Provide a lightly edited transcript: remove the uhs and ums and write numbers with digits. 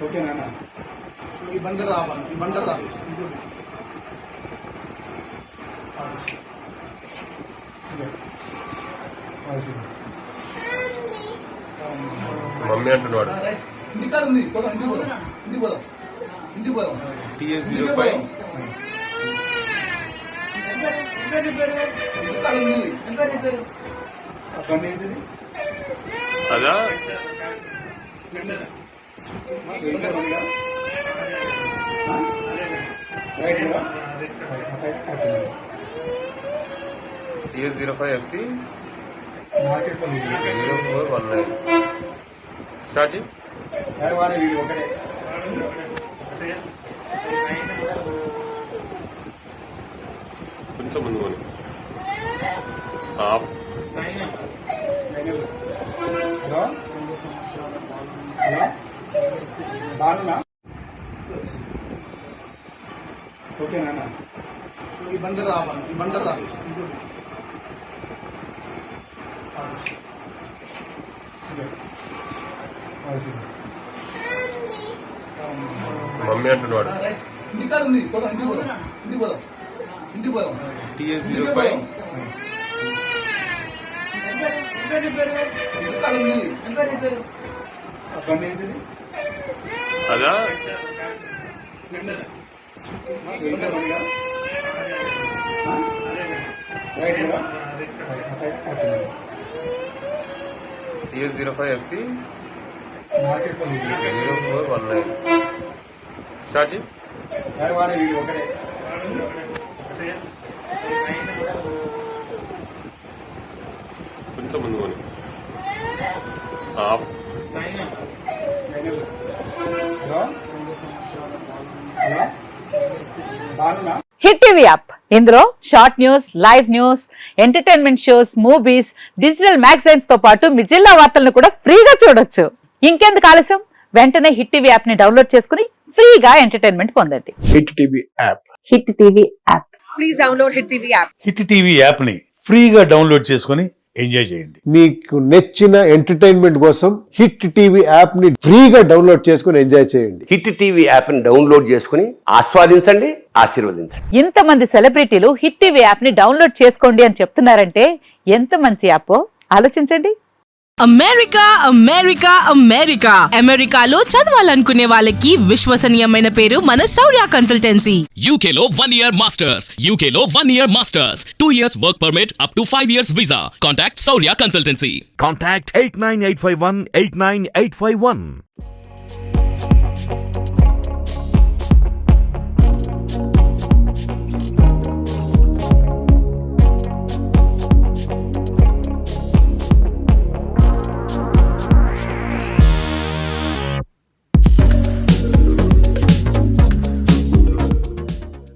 Okay నాన్న ఈ బందర్ రావాలి ఈ బందర్ రావాలి మమ్మీ అంటున్నాడు ఇంటికాడ ఉంది పోదాం ఇంటికి పోదాం ఇంటికి పోదాం ఇంటికి పోదాం TS05 ఇంటికాడ ఉంది అక్కడ ఏంటిది అదా TS05 FC 0419 షాజీ ఒకటే కొంచెం ముందు కొని హలో హలో బాగున్నా ఓకే నాన్న ఈ బందర్ రావాలి ఈ బందర్ రావాలి మమ్మీ అంటున్నాడు ఇంటికాడ ఉంది పోదాం ఇంటికి పోదాం ఇంటికి పోదాం ఇంటికి పోదాం TS05 ఇంటికాడ ఉంది అక్కడ ఏంటిది అదా TS05 FC 0419 షాజీ ఒకటే కొంచెం ముందు కొని హలో హలో బాగున్నా హిట్ టీవీ యాప్ ఇందులో short news, live news, entertainment shows, movies, digital magazines తో పాటు మీ జిల్లా వార్తలను కూడా ఫ్రీగా చూడొచ్చు. ఇంకెందుకు ఆలస్యం, వెంటనే హిట్ టీవీ యాప్ ని డౌన్లోడ్ చేసుకుని ఫ్రీగా ఎంటర్టైన్మెంట్ పొందండి. Hit TV app hit TV app please download hit TV app. Hit TV app ని ఫ్రీగా డౌన్లోడ్ చేసుకుని ఎంజాయ్ చేయండి. మీకు నచ్చిన ఎంటర్టైన్మెంట్ కోసం హిట్ టీవీ యాప్ ని ఫ్రీగా డౌన్లోడ్ చేసుకుని ఎంజాయ్ చేయండి. హిట్ టీవీ యాప్ ని డౌన్లోడ్ చేసుకుని ఆస్వాదించండి, ఆశీర్వదించండి. ఇంతమంది సెలబ్రిటీలు హిట్ టీవీ యాప్ ని డౌన్లోడ్ చేసుకోండి అని చెప్తున్నారంటే ఎంత మంచి యాప్ ఆలోచించండి. అమెరికా అమెరికా అమెరికా అమెరికాలో చదవాలనుకునే వాళ్ళకి విశ్వసనీయమైన పేరు మన శౌర్య కన్సల్టెన్సీ. UK లో 1 year masters, UK లో 1 year masters, 2 years work permit up to 5 years visa. Contact Saurya Consultancy. Contact 89851 89851.